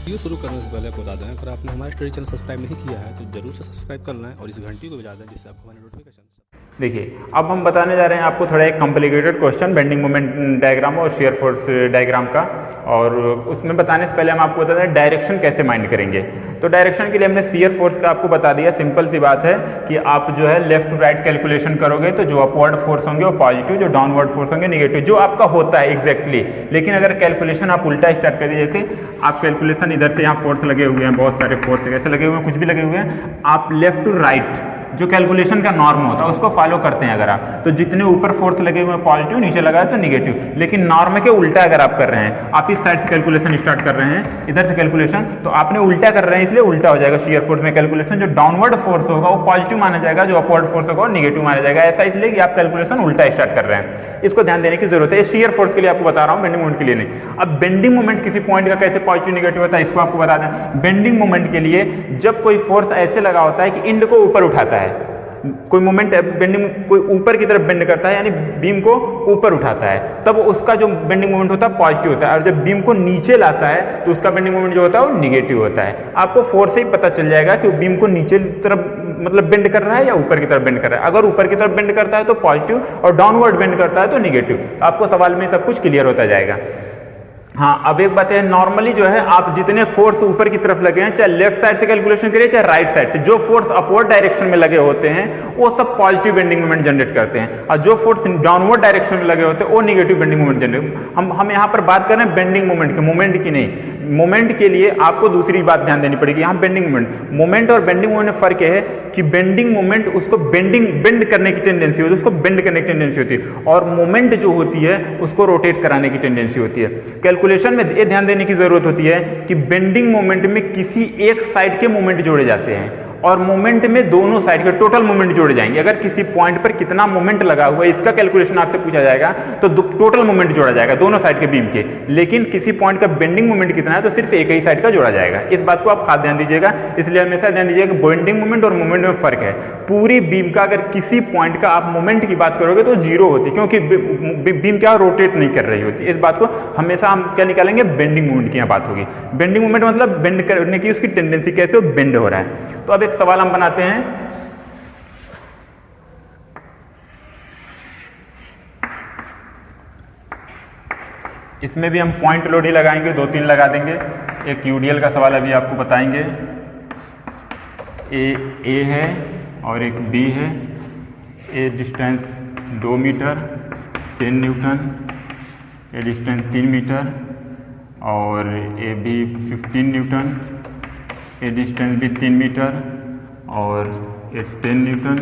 Video शुरू करने से पहले आपको बता दें, अगर आपने हमारा स्टडी चैनल सब्सक्राइब नहीं किया है तो जरूर से सब्सक्राइब कर लें और इस घंटी को बजा दें जिससे आपको हमारे नोटिफिकेशन। देखिए, अब हम बताने जा रहे हैं आपको थोड़ा एक complicated question bending moment diagram और शेयर फोर्स डायग्राम का। और उसमें बताने से पहले हम आपको बता दें डायरेक्शन कैसे माइंड करेंगे। तो डायरेक्शन के लिए हमने शेयर फोर्स का आपको बता दिया। सिंपल सी बात है कि आप जो है लेफ्ट टू राइट कैलकुलेशन करोगे तो जो अपवर्ड फोर्स होंगे वो पॉजिटिव, जो डाउनवर्ड फोर्स होंगे नेगेटिव, जो आपका होता है एग्जैक्टली। लेकिन अगर कैलकुलेशन आप उल्टा स्टार्ट कर दिए, जैसे आप कैलकुलेशन इधर से यहाँ फोर्स लगे हुए हैं, बहुत सारे फोर्स कैसे लगे हुए हैं, कुछ भी लगे हुए हैं, आप लेफ्ट टू राइट जो कैलकुलेशन का नॉर्म होता है उसको फॉलो करते हैं अगर आप, तो जितने ऊपर फोर्स लगे हुए हैं पॉजिटिव, नीचे लगा है तो निगेटिव। लेकिन नॉर्म के उल्टा अगर आप कर रहे हैं, आप इस साइड से कैलकुलेशन स्टार्ट कर रहे हैं, इधर से कैलकुलेशन, तो आपने उल्टा कर रहे हैं इसलिए उल्टा हो जाएगा। शेयर फोर्स में कैलकुलेशन जो डाउनवर्ड फोर्स होगा वो पॉजिटिव माना जाएगा, जो अपवर्ड फोर्स होगा वो निगेटिव माना जाएगा। ऐसा इसलिए कि आप कैलकुलेशन उल्टा स्टार्ट कर रहे हैं। इसको ध्यान देने की जरूरत है। शेयर फोर्स के लिए आपको बता रहा हूँ, बेंडिंग मोमेंट के लिए नहीं। अब बेंडिंग मोमेंट किसी पॉइंट का कैसे पॉजिटिव निगेटिव होता है इसको आपको बता दें। बेंडिंग मोमेंट के लिए जब कोई फोर्स ऐसे लगा होता है कि इंड को ऊपर उठाता है, कोई मोमेंट बेंडिंग कोई ऊपर की तरफ बेंड करता है यानी बीम को ऊपर उठाता है, तब उसका जो बेंडिंग मोमेंट होता है पॉजिटिव होता है। और जब बीम को नीचे लाता है तो उसका बेंडिंग मोमेंट जो होता है वो निगेटिव होता है। आपको फोर्स से ही पता चल जाएगा कि वो बीम को नीचे की तरफ मतलब बेंड कर रहा है या ऊपर की तरफ बेंड कर रहा है। अगर ऊपर की तरफ बेंड करता है तो पॉजिटिव और डाउनवर्ड बेंड करता है तो निगेटिव। आपको सवाल में सब कुछ क्लियर होता जाएगा। हाँ, अब एक बात है, नॉर्मली जो है आप जितने फोर्स ऊपर की तरफ लगे हैं, चाहे लेफ्ट साइड से कैलकुलेशन करिए चाहे राइट साइड से, जो फोर्स अपवर्ड डायरेक्शन में लगे होते हैं वो सब पॉजिटिव बेंडिंग मोमेंट जनरेट करते हैं, और जो फोर्स डाउनवर्ड डायरेक्शन में लगे होते हैं वो निगेटिव बेंडिंग मोमेंट जनरेट। हम यहाँ पर बात कर रहे हैं बेंडिंग मोमेंट की, मोमेंट की नहीं। मोमेंट के लिए आपको दूसरी बात ध्यान देनी पड़ेगी। यहाँ बेंडिंग मोमेंट और बेंडिंग मोमेंट में फर्क है कि बेंडिंग मोमेंट उसको बेंड करने की टेंडेंसी होती है, उसको बेंड करने की टेंडेंसी होती है, और मोमेंट जो होती है उसको रोटेट कराने की टेंडेंसी होती है। कैलकुलेशन में ये ध्यान देने की जरूरत होती है कि बेंडिंग मोमेंट में किसी एक साइड के मोमेंट जोड़े जाते हैं और मोमेंट में दोनों साइड के टोटल मोमेंट जोड़े जाएंगे। अगर किसी पॉइंट पर कितना मोमेंट लगा हुआ है इसका कैलकुलेशन आपसे पूछा जाएगा तो टोटल मोमेंट जोड़ा जाएगा दोनों साइड के बीम के। लेकिन किसी पॉइंट का बेंडिंग मोमेंट कितना है तो सिर्फ एक ही साइड का जोड़ा जाएगा। इस बात को आप खास ध्यान दीजिएगा। इसलिए हमेशा ध्यान दीजिएगा कि बेंडिंग मोमेंट और मोमेंट में फर्क है। पूरी बीम का अगर किसी पॉइंट का आप मोमेंट की बात करोगे तो जीरो होती है, क्योंकि बीम क्या रोटेट नहीं कर रही होती। इस बात को हमेशा हम क्या निकालेंगे, बेंडिंग मोमेंट की यहाँ बात होगी। बेंडिंग मोमेंट मतलब बेंड करने की उसकी टेंडेंसी, कैसे वो बेंड हो रहा है। तो अब एक सवाल हम बनाते हैं। इसमें भी हम पॉइंट लोड ही लगाएंगे, 2-3 लगा देंगे। एक यूडीएल का सवाल अभी आपको बताएंगे। ए है और एक बी है। A distance 2 meter 10 newton, A distance 3 meter और ए भी 15 न्यूटन, ए डिस्टेंस भी 3 मीटर और ये 10 न्यूटन,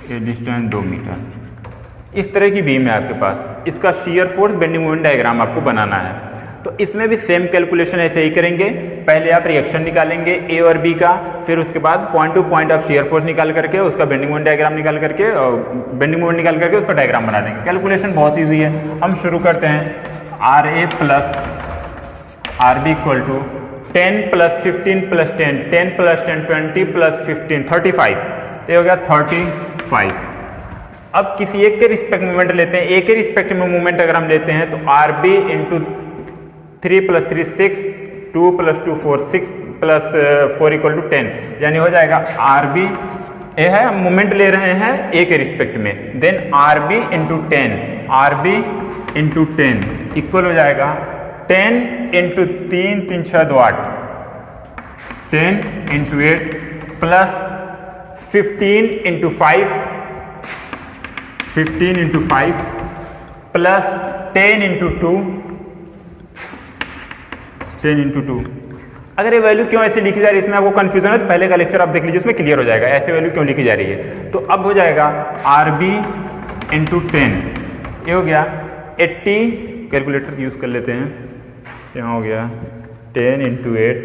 ये डिस्टेंस 2 मीटर। इस तरह की बीम है आपके पास। इसका shear force bending moment diagram आपको बनाना है। तो इसमें भी सेम कैलकुलेशन ऐसे ही करेंगे। पहले आप रिएक्शन निकालेंगे ए और बी का, फिर उसके बाद पॉइंट टू पॉइंट आप शियर फोर्स निकाल करके उसका बेंडिंग मोमेंट डायग्राम निकाल करके और बेंडिंग मोमेंट निकाल करके उसका डायग्राम बना देंगे। कैलकुलेशन बहुत ईजी है। हम शुरू करते हैं। R A plus R B equal to 10 + 15 + 10, 10 + 10 20 + 15 35। ये हो गया 35। अब किसी एक के रिस्पेक्ट मूवमेंट लेते हैं। एक के रिस्पेक्ट में मूवमेंट अगर हम लेते हैं तो आर बी इंटू 3 + 3 6, 2 + 2 4, 6 + 4 = 10, यानी हो जाएगा आर बी ए है, हम मूवमेंट ले रहे हैं ए के रिस्पेक्ट में, then R B into 10, R B into 10 equal हो जाएगा 10 × 3 3 6 2 8, 10 × 8 प्लस 15 × 5, 15 × 5 प्लस 10 × 2, 10 × 2। अगर ये वैल्यू क्यों ऐसे लिखी जा रही है, इसमें आपको कंफ्यूजन है तो पहले का लेक्चर आप देख लीजिए, उसमें क्लियर हो जाएगा ऐसे वैल्यू क्यों लिखी जा रही है। तो अब हो जाएगा आर बी इंटू 10, ये हो गया 80, कैलकुलेटर यूज कर लेते हैं, यहाँ हो गया 10 × 8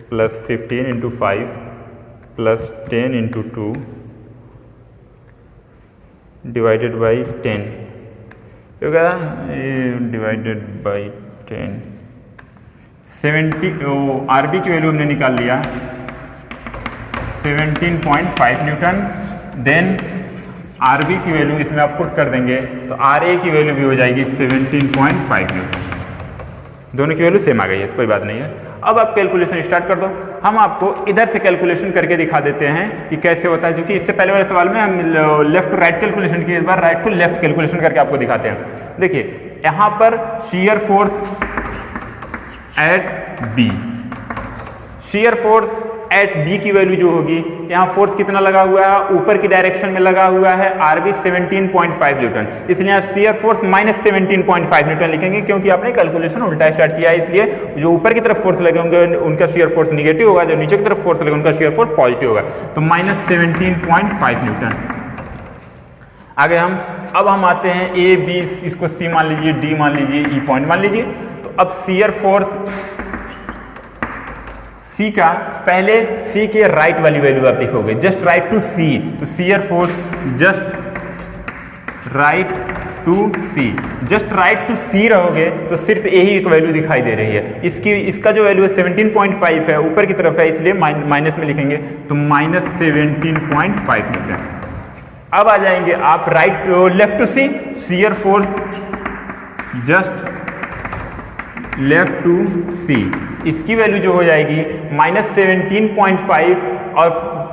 प्लस 15 × 5 प्लस 10 × 2 डिवाइडेड बाई 10, ये हो गया डिवाइडेड बाई 10, 70। आर बी की वैल्यू हमने निकाल लिया 17.5 न्यूटन। देन आर बी की वैल्यू इसमें आप पुट कर देंगे तो आर ए की वैल्यू भी हो जाएगी 17.5 न्यूटन। दोनों की वैल्यू सेम आ गई है, कोई बात नहीं है। अब आप कैलकुलेशन स्टार्ट कर दो। हम आपको इधर से कैलकुलेशन करके दिखा देते हैं कि कैसे होता है, क्योंकि इससे पहले वाले सवाल में हम लेफ्ट टू राइट कैलकुलेशन किए, इस बार राइट टू लेफ्ट कैलकुलेशन करके आपको दिखाते हैं। देखिए यहाँ पर shear force at B, shear force at B की वैल्यू जो होगी, यहाँ फोर्स कितना लगा हुआ है, ऊपर की डायरेक्शन में लगा हुआ है आरबी 17.5 न्यूटन, इसलिए यहाँ शियर फोर्स माइनस 17.5 न्यूटन लिखेंगे, क्योंकि आपने कैलकुलेशन उल्टा स्टार्ट किया है, इसलिए जो ऊपर की तरफ फोर्स लगे होंगे उनका शियर फोर्स निगेटिव होगा, जो नीचे की तरफ फोर्स लगे उनका शियर फोर्स पॉजिटिव होगा, तो माइनस 17.5 न्यूटन। आगे अब हम आते हैं ए बी, इसको सी मान लीजिए, डी मान लीजिए, ई पॉइंट मान लीजिए। तो अब शियर फोर्स सी का, पहले सी के राइट वाली वैल्यू आप लिखोगे, जस्ट राइट टू सी, तो shear force just right to C, just right to C रहोगे तो सिर्फ यही एक वैल्यू दिखाई दे रही है। इसका जो वैल्यू है 17.5 है, ऊपर की तरफ है, इसलिए माइनस में लिखेंगे, तो माइनस 17.5 न्यूटन। अब आ जाएंगे आप right left to C, shear force just left to C, इसकी वैल्यू जो हो जाएगी माइनस 17.5 और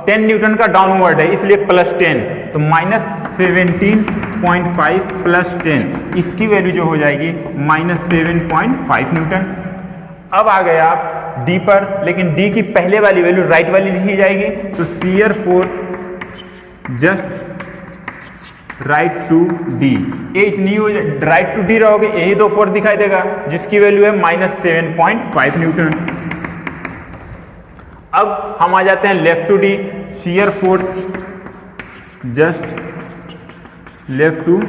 10 न्यूटन का डाउनवर्ड है इसलिए प्लस 10, तो माइनस 17.5 प्लस 10, इसकी वैल्यू जो हो जाएगी माइनस 7.5 न्यूटन। अब आ गए आप डी पर, लेकिन डी की पहले वाली वैल्यू राइट वाली लिखी जाएगी, तो shear force just right to D, ये इतनी हो जाए, राइट टू डी रहोगे यही दो फोर्स दिखाई देगा, जिसकी वैल्यू है माइनस 7.5 न्यूटन। अब हम आ जाते हैं left to D, shear force just left to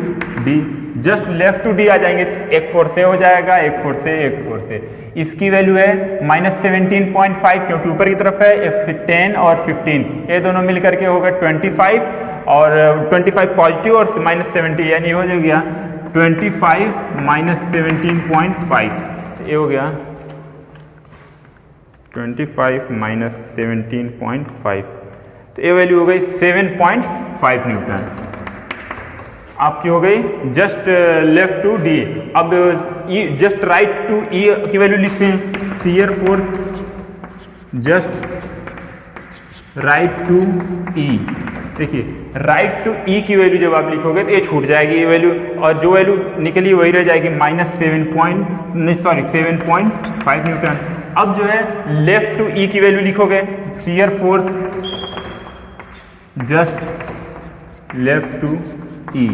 D, just left to D आ जाएंगे, तो एक फोर्स से हो जाएगा, एक फोर्स से, एक फोर्स से, इसकी वैल्यू है माइनस 17.5, क्योंकि ऊपर की तरफ है 10 और 15, ये दोनों मिलकर के होगा 25, और 25 पॉजिटिव और माइनस 70, यानी हो गया 25 माइनस 17.5, ये हो गया 25 माइनस 17.5, तो ये वैल्यू हो गई 7.5 न्यूटन। आपकी हो गई जस्ट लेफ्ट टू डी। अब जस्ट राइट टू ई की वैल्यू लिखते हैं, shear force just right to E. देखिए राइट टू ई की वैल्यू जब आप लिखोगे तो ये छूट जाएगी ये वैल्यू, और जो वैल्यू निकली वही रह जाएगी माइनस 7.5 न्यूटन। अब जो है लेफ्ट टू ई की वैल्यू लिखोगे, shear force just left to E,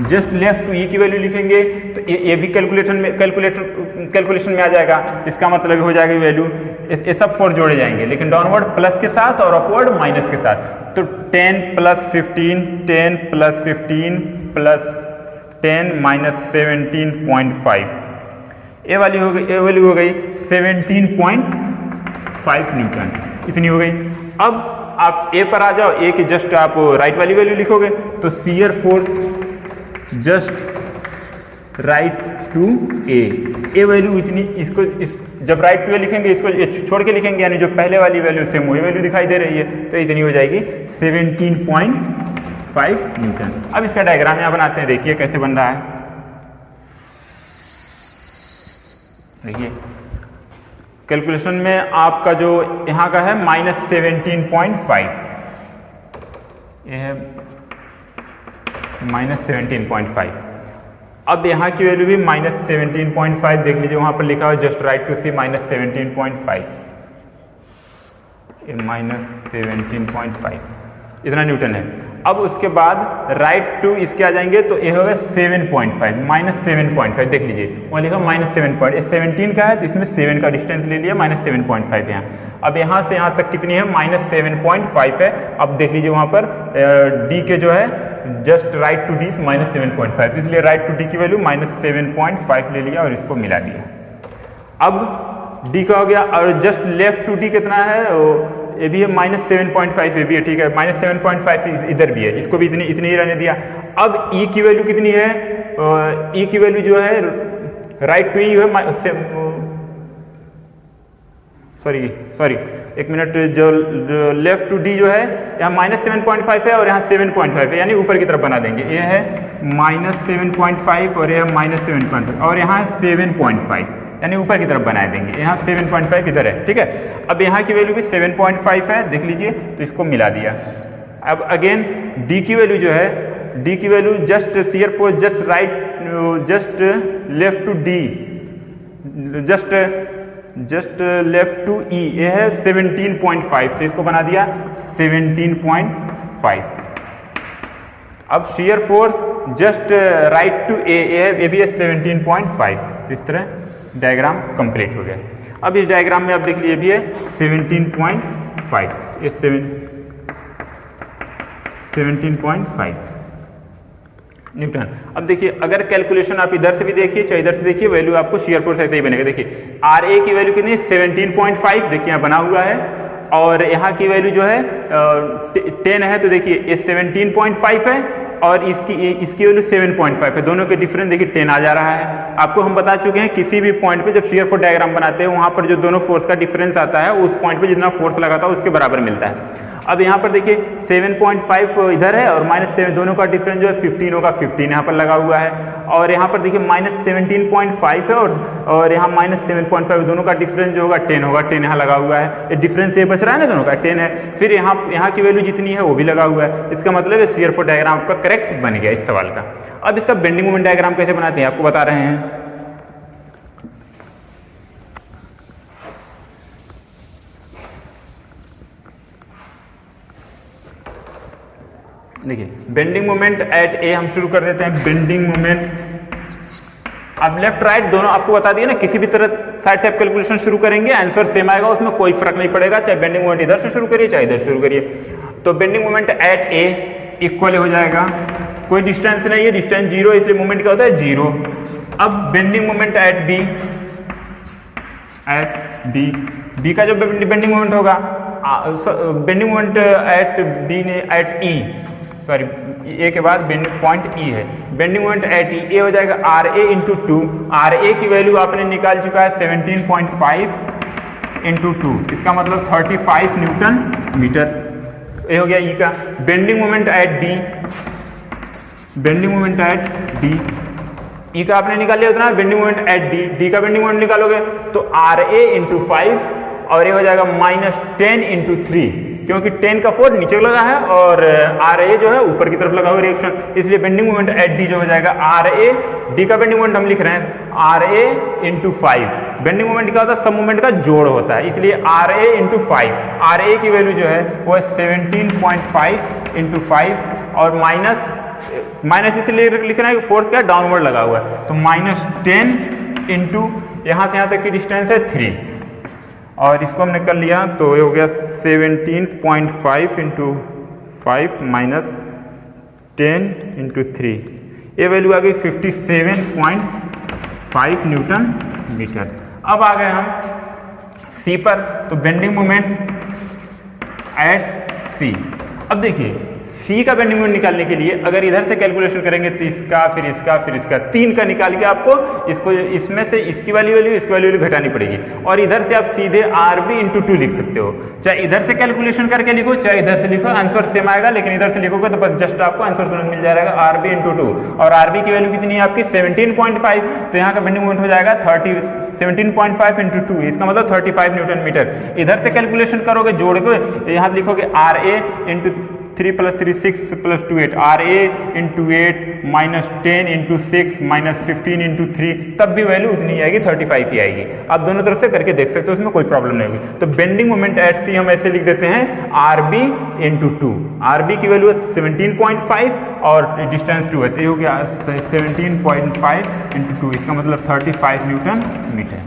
just left to E की वैल्यू लिखेंगे तो ये भी कैलकुलेशन में आ जाएगा, इसका मतलब हो जाएगा वैल्यू, ये सब फोर जोड़े जाएंगे, लेकिन डाउनवर्ड प्लस के साथ और अपवर्ड माइनस के साथ, तो 10 प्लस 15, 10 प्लस 15 प्लस 10 माइनस 17.5, ये वैल्यू हो गई 17.5 न्यूटन, इतनी हो गई। अब आप ए पर आ जाओ, ए की जस्ट आप राइट वाली वैल्यू लिखोगे, तो shear force just right to A value इतनी, इसको जब राइट टू ए लिखेंगे इसको छोड़ के लिखेंगे, यानी जो पहले वाली वैल्यू सेम वही वैल्यू दिखाई दे रही है, तो इतनी हो जाएगी 17.5 न्यूटन। अब इसका डायग्राम यहाँ बनाते हैं, देखिए कैसे बन रहा है। देखिए कैलकुलेशन में आपका जो यहाँ का है माइनस 17.5, ये है माइनस 17.5। अब यहाँ की वैल्यू भी माइनस 17.5 देख लीजिए, वहाँ पर लिखा हुआ just right to C minus 17.5, ये माइनस 17.5 इतना न्यूटन है। अब उसके बाद राइट टू इसके आ जाएंगे तो ये होगा 7.5, माइनस 7.5 देख लीजिए, वहाँ लिखा माइनस 17 का है तो इसमें 7 का डिस्टेंस ले लिया, माइनस 7.5 यहाँ। अब यहाँ से यहाँ तक कितनी है, माइनस 7.5 है। अब देख लीजिए वहाँ पर डी के जो है just right to D minus 7.5, इसलिए राइट टू डी की वैल्यू माइनस 7.5 ले लिया और इसको मिला दिया। अब डी का हो गया, और जस्ट लेफ्ट टू डी कितना है, ये भी है माइनस 7.5, ये भी है, ठीक है, माइनस 7.5 इधर भी है, इसको भी इतनी ही रहने दिया। अब ई की वैल्यू कितनी है, ई की वैल्यू जो है राइट टू ई है सॉरी एक मिनट, जो लेफ्ट टू डी जो है यहाँ -7.5 है और यहाँ 7.5 है, यानी ऊपर की तरफ बना देंगे। ये है -7.5 और ये -7.5 और यहाँ 7.5, यानी ऊपर की तरफ बना देंगे। यहाँ 7.5 इधर है, ठीक है। अब यहाँ की वैल्यू भी 7.5 है, देख लीजिए, तो इसको मिला दिया। अब अगेन डी की वैल्यू जो है, डी की value just shear force just left to D, just left to E, ये है 17.5, तो इसको बना दिया 17.5। अब shear force just right to A, ये भी है 17.5, तो इस तरह डायग्राम कंप्लीट हो गया। अब इस डायग्राम में आप देख लीजिए, भी है 17.5, ये 17.5 न्यूटन। अब देखिए, अगर कैलकुलेशन आप इधर से भी देखिए चाहे इधर से देखिए, वैल्यू आपको शियर फोर्स ऐसे ही बनेगा। देखिए आर ए की वैल्यू कितनी है, 17.5, देखिए यहाँ बना हुआ है, और यहाँ की वैल्यू जो है 10 है, तो देखिए ये 17.5 है और इसकी वैल्यू 7.5 है, दोनों के डिफरेंस देखिए 10 आ जा रहा है। आपको हम बता चुके हैं किसी भी पॉइंट पे जब शियर फोर्स डायग्राम बनाते हैं, वहां पर जो दोनों फोर्स का डिफरेंस आता है, उस पॉइंट पे जितना फोर्स लगा था उसके बराबर मिलता है। अब यहाँ पर देखिए 7.5 इधर है और -7, दोनों का डिफरेंस जो है 15 होगा, 15 यहाँ पर लगा हुआ है, और यहाँ पर देखिए -17.5 है और यहाँ -7.5, दोनों का डिफरेंस जो होगा 10 होगा, 10 यहाँ लगा हुआ है। ये डिफरेंस ये बच रहा है ना, दोनों का 10 है। फिर यहाँ की वैल्यू जितनी है वो भी लगा हुआ है, इसका मतलब है शियर फोर्स डायग्राम आपका करेक्ट बन गया इस सवाल का। अब इसका बेंडिंग मोमेंट डायग्राम कैसे बनाते हैं आपको बता रहे हैं। देखिए बेंडिंग मोमेंट एट ए हम शुरू कर देते हैं। बेंडिंग मोमेंट, अब लेफ्ट राइट दोनों आपको बता दिए ना, किसी भी तरह साइड से आप कैलकुलेशन शुरू करेंगे आंसर सेम आएगा, उसमें कोई फर्क नहीं पड़ेगा, चाहे बेंडिंग मोमेंट इधर से शुरू करिए चाहे इधर शुरू करिए। तो बेंडिंग मोमेंट एट ए इक्वल हो जाएगा, कोई डिस्टेंस नहीं है, डिस्टेंस 0 इसलिए मोमेंट क्या होता है 0। अब बेंडिंग मोमेंट एट बी का जो बेंडिंग मोमेंट होगा, बेंडिंग मोमेंट एट बी ने एट ई, सॉरी ए के बाद बेंडिंग पॉइंट ई है, बेंडिंग मोमेंट एट ई, ए हो जाएगा R A into 2। R A की वैल्यू आपने निकाल चुका है 17.5 इंटू 2, इसका मतलब 35 न्यूटन मीटर, ये हो गया ई का। Bending moment at D, bending moment at D, E का आपने निकाल लिया उतना, bending moment at D, D का बेंडिंग मोमेंट निकालोगे तो आर ए इंटू 5 और ये हो जाएगा -10 इंटू 3, क्योंकि 10 का 4 नीचे लगा है और आर ए जो है ऊपर की तरफ लगा हुआ रिएक्शन, इसलिए बेंडिंग मोमेंट एट डी जो हो जाएगा आर ए, डी का बेंडिंग मोमेंट हम लिख रहे हैं R A into 5। Bending moment क्या होता है, सब मोमेंट का जोड़ होता है, इसलिए are A into 5, R A की वैल्यू जो है वो है 17.5 इंटू 5 और माइनस इसलिए लिख रहे हैं कि फोर्स क्या डाउनवर्ड लगा हुआ है, तो -10 इंटू यहाँ से यहाँ तक की डिस्टेंस है 3 और इसको हमने कर लिया तो ये हो गया 17.5 इंटू 5 -10 इंटू 3, ये वैल्यू आ गई 57.5 न्यूटन मीटर। अब आ गए हम सी पर, तो बेंडिंग मोमेंट एट सी। अब देखिए सी का बेंडिंग मोमेंट निकालने के लिए अगर इधर से कैलकुलेशन करेंगे तो इसका फिर इसका 3 का निकाल के आपको इसको इसमें से इसकी वाली वैल्यू इसकी वाली वैल्यू घटानी पड़ेगी, और इधर से आप सीधे आर बी इंटू 2 लिख सकते हो, चाहे इधर से कैलकुलेशन करके लिखो चाहे इधर से लिखो, आंसर सेम आएगा, लेकिन इधर से लिखोगे तो बस जस्ट आपको आंसर तुरंत मिल जाएगा आर बी इंटू 2, और आर बी की वैल्यू कितनी है आपकी 17.5, तो यहाँ का बेंडिंग मोमेंट हो जाएगा 17.5 इंटू 2, इसका मतलब 35 न्यूटन मीटर। इधर से कैलकुलेशन करोगे जोड़ के, यहाँ लिखोगे R A into 3 + 3 6 + 2 8, R A into 8 -10 into 6 -15 into 3, तब भी वैल्यू उतनी ही आएगी, 35 ही आएगी। आप दोनों तरफ से करके देख सकते हो, उसमें कोई प्रॉब्लम नहीं होगी। तो बेंडिंग मोमेंट एट सी हम ऐसे लिख देते हैं R B into 2, R B की वैल्यू है 17.5 और डिस्टेंस 2 है, तो ये हो गया 17.5 इंटू 2, इसका मतलब 35 न्यूटन मीटर।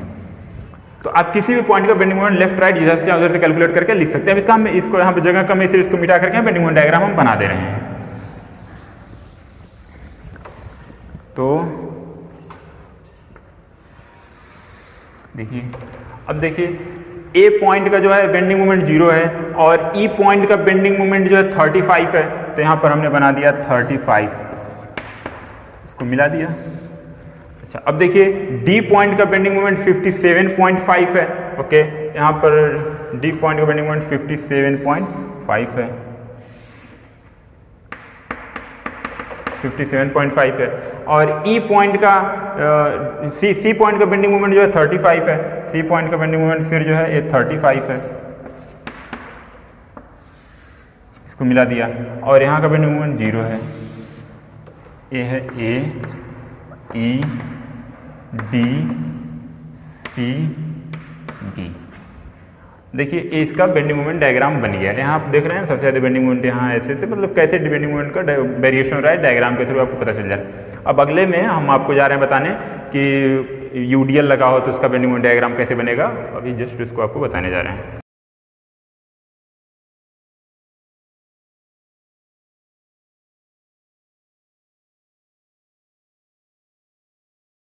तो आप किसी भी पॉइंट का बेंडिंग मोमेंट लेफ्ट राइट इधर से उधर से कैलकुलेट करके लिख सकते हैं। इसका हम इसको यहाँ पे जगह कम है इसलिए इसको मिटा करके बेंडिंग मोमेंट डायग्राम हम बना दे रहे हैं। तो देखिए, अब देखिए ए पॉइंट का जो है बेंडिंग मोमेंट 0 है और ई पॉइंट का बेंडिंग मोमेंट जो है 35 है, तो यहाँ पर हमने बना दिया 35, इसको मिला दिया। अच्छा, अब देखिए डी पॉइंट का बेंडिंग मोमेंट 57.5 है, ओके, यहाँ पर डी पॉइंट का बेंडिंग मोमेंट 57.5 है, 57.5 है। और ई पॉइंट का सी पॉइंट का बेंडिंग मोमेंट जो है 35 है, सी पॉइंट का बेंडिंग मोमेंट फिर जो है ये 35 है, इसको मिला दिया। और यहाँ का बेंडिंग मोमेंट 0 है, ये है ए ई डी सी डी। देखिए इसका बेंडिंग मोमेंट डायग्राम बन गया है। यहाँ आप देख रहे हैं सबसे ज़्यादा बेंडिंग मोमेंट यहाँ ऐसे मतलब कैसे बेंडिंग मोमेंट का वेरिएशन हो रहा है डायग्राम के थ्रू आपको पता चल जाए। अब अगले में हम आपको जा रहे हैं बताने कि यूडीएल लगा हो तो उसका बेंडिंग मोमेंट डायग्राम कैसे बनेगा, अभी जस्ट इसको आपको बताने जा रहे हैं।